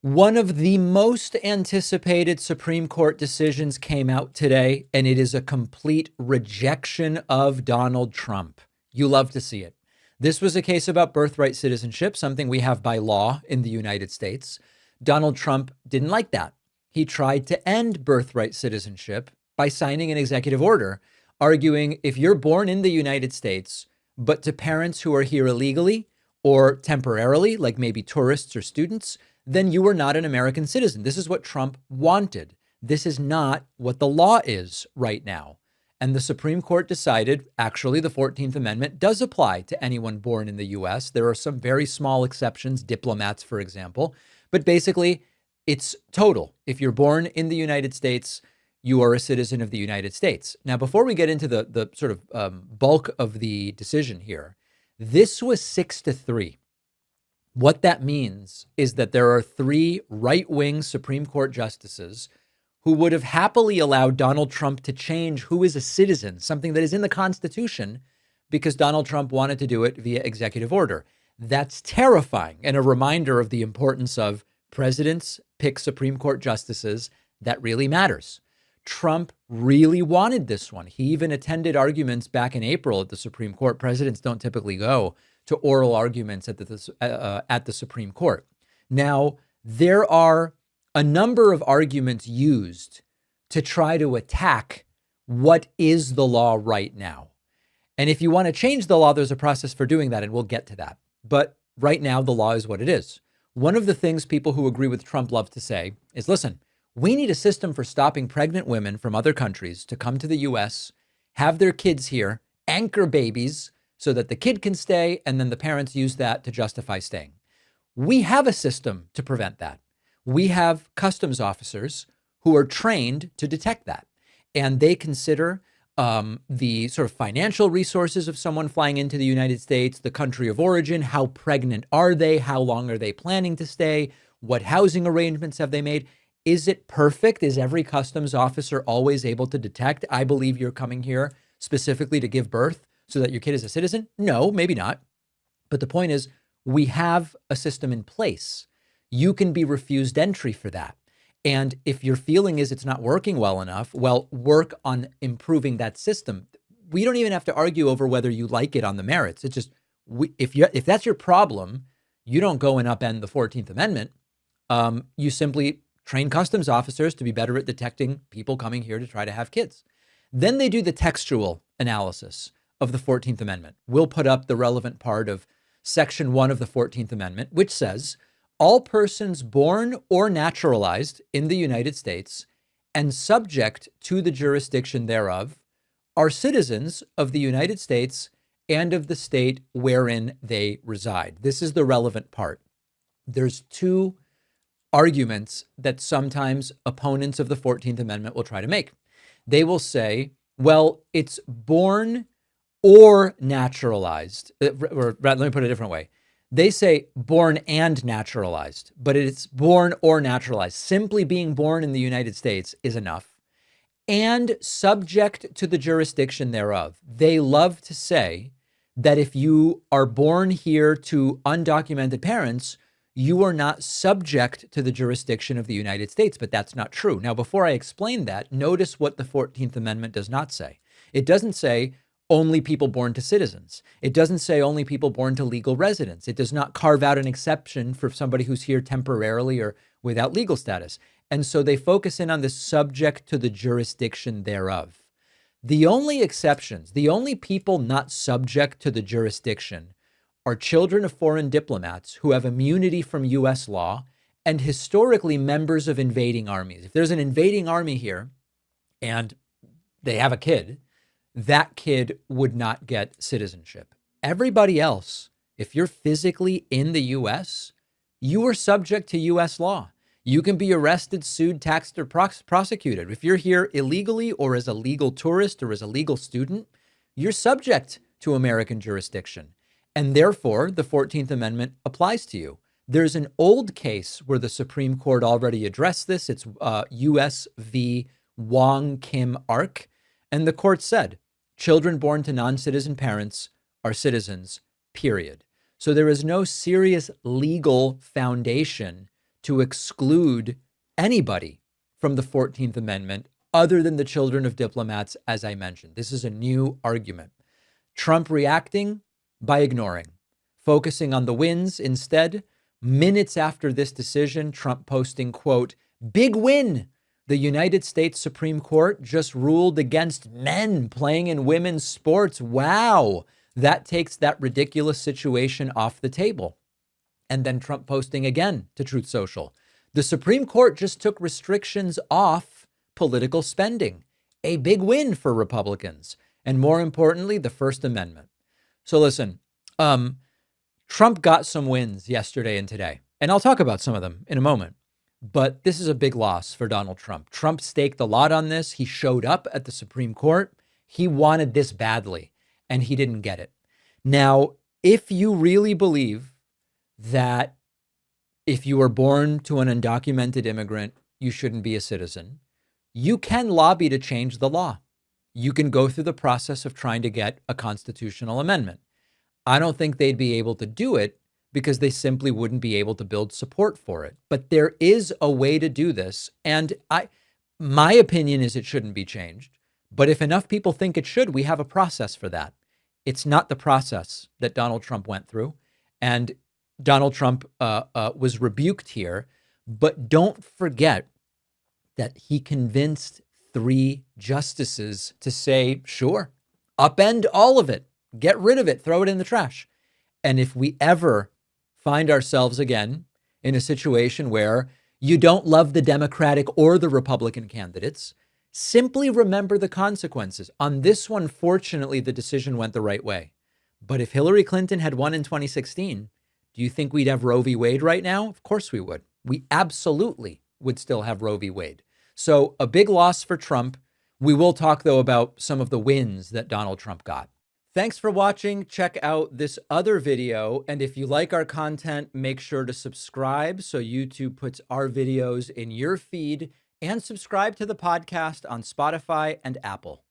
One of the most anticipated Supreme Court decisions came out today, and it is a complete rejection of Donald Trump. You love to see it. This was a case about birthright citizenship, something we have by law in the United States. Donald Trump didn't like that. He tried to end birthright citizenship by signing an executive order, arguing if you're born in the United States, but to parents who are here illegally or temporarily, like maybe tourists or students, then you are not an American citizen. This is what Trump wanted. This is not what the law is right now. And the Supreme Court decided, actually, the 14th Amendment does apply to anyone born in the US. There are some very small exceptions, diplomats, for example. But basically, it's total. If you're born in the United States, you are a citizen of the United States. Now, before we get into the sort of bulk of the decision here, this was 6-3. What that means is that there are three right-wing Supreme Court justices who would have happily allowed Donald Trump to change who is a citizen, something that is in the Constitution, because Donald Trump wanted to do it via executive order. That's terrifying and a reminder of the importance of presidents pick Supreme Court justices. That really matters. Trump really wanted this one. He even attended arguments back in April at the Supreme Court. Presidents don't typically go to oral arguments at the Supreme Court. Now, there are a number of arguments used to try to attack what is the law right now. And if you want to change the law, there's a process for doing that, and we'll get to that. But right now, the law is what it is. One of the things people who agree with Trump love to say is, listen, we need a system for stopping pregnant women from other countries to come to the US, have their kids here, anchor babies, so that the kid can stay, and then the parents use that to justify staying. We have a system to prevent that. We have customs officers who are trained to detect that. And they consider the sort of financial resources of someone flying into the United States, the country of origin, how pregnant are they, how long are they planning to stay, what housing arrangements have they made. Is it perfect? Is every customs officer always able to detect, I believe you're coming here specifically to give birth so that your kid is a citizen? No, maybe not. But the point is, we have a system in place. You can be refused entry for that. And if your feeling is it's not working well enough, well, work on improving that system. We don't even have to argue over whether you like it on the merits. It's just, if that's your problem, you don't go and upend the 14th Amendment. You simply train customs officers to be better at detecting people coming here to try to have kids. Then they do the textual analysis of the 14th Amendment. We'll put up the relevant part of Section 1 of the 14th Amendment, which says, all persons born or naturalized in the United States and subject to the jurisdiction thereof are citizens of the United States and of the state wherein they reside. This is the relevant part. There's two arguments that sometimes opponents of the 14th Amendment will try to make. They will say, well, it's born or naturalized. Or let me put it a different way. They say born and naturalized, but it's born or naturalized. Simply being born in the United States is enough. And subject to the jurisdiction thereof. They love to say that if you are born here to undocumented parents, you are not subject to the jurisdiction of the United States, but that's not true. Now, before I explain that, notice what the 14th Amendment does not say. It doesn't say only people born to citizens. It doesn't say only people born to legal residents. It does not carve out an exception for somebody who's here temporarily or without legal status. And so they focus in on the subject to the jurisdiction thereof. The only exceptions, the only people not subject to the jurisdiction are children of foreign diplomats who have immunity from U.S. law and historically members of invading armies. If there's an invading army here and they have a kid, that kid would not get citizenship. Everybody else, if you're physically in the U.S., you are subject to U.S. law. You can be arrested, sued, taxed, or prosecuted. If you're here illegally or as a legal tourist or as a legal student, you're subject to American jurisdiction. And therefore, the 14th Amendment applies to you. There's an old case where the Supreme Court already addressed this. It's U.S. v. Wong Kim Ark. And the court said, children born to non-citizen parents are citizens, period. So there is no serious legal foundation to exclude anybody from the 14th Amendment other than the children of diplomats, as I mentioned. This is a new argument. Trump reacting by ignoring, focusing on the wins instead. Minutes after this decision, Trump posting, quote, "Big win. The United States Supreme Court just ruled against men playing in women's sports. Wow." That takes that ridiculous situation off the table. And then Trump posting again to Truth Social, "The Supreme Court just took restrictions off political spending. A big win for Republicans. And more importantly, the First Amendment." So listen, Trump got some wins yesterday and today, and I'll talk about some of them in a moment. But this is a big loss for Donald Trump. Trump staked a lot on this. He showed up at the Supreme Court. He wanted this badly, and he didn't get it. Now, if you really believe that if you were born to an undocumented immigrant, you shouldn't be a citizen, you can lobby to change the law. You can go through the process of trying to get a constitutional amendment. I don't think they'd be able to do it because they simply wouldn't be able to build support for it. But there is a way to do this. And my opinion is it shouldn't be changed. But if enough people think it should, we have a process for that. It's not the process that Donald Trump went through. And Donald Trump was rebuked here. But don't forget that he convinced 3 justices to say, sure, upend all of it, get rid of it, throw it in the trash. And if we ever find ourselves again in a situation where you don't love the Democratic or the Republican candidates, simply remember the consequences. On this one, fortunately, the decision went the right way. But if Hillary Clinton had won in 2016, do you think we'd have Roe v. Wade right now? Of course we would. We absolutely would still have Roe v. Wade. So a big loss for Trump. We will talk, though, about some of the wins that Donald Trump got. Thanks for watching. Check out this other video. And if you like our content, make sure to subscribe so YouTube puts our videos in your feed, and subscribe to the podcast on Spotify and Apple.